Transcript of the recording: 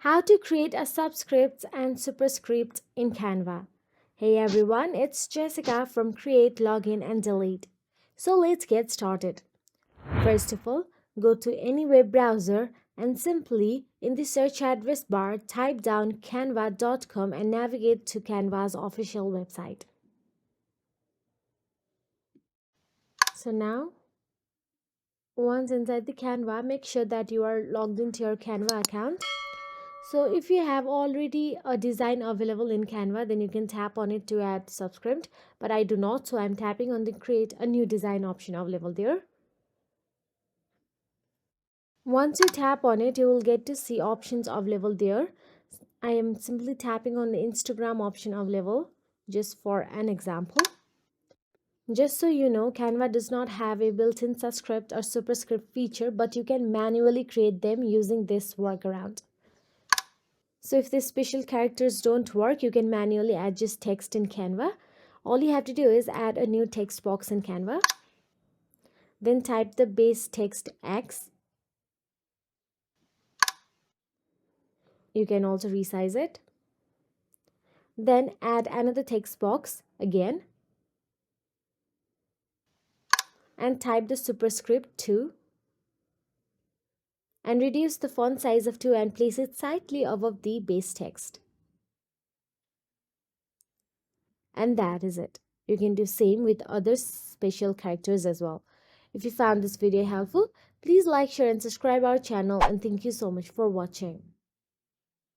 How to create a subscript and superscript in Canva. Hey everyone, it's Jessica from Create, Login and Delete. So let's get started. First of all, go to any web browser and simply in the search address bar type down canva.com and navigate to Canva's official website. So now, once inside the Canva, make sure that you are logged into your Canva account. So if you have already a design available in Canva, then you can tap on it to add subscript, but I do not, so I'm tapping on the create a new design option available there. Once you tap on it, you will get to see options available there. I am simply tapping on the Instagram option available just for an example. Just so you know, Canva does not have a built-in subscript or superscript feature, but you can manually create them using this workaround. So if these special characters don't work, you can manually adjust text in Canva. All you have to do is add a new text box in Canva. Then type the base text X. You can also resize it. Then add another text box again. And type the superscript 2. And reduce the font size of 2 and place it slightly above the base text. And that is it. You can do same with other special characters as well. If you found this video helpful, please like, share and subscribe our channel, and thank you so much for watching.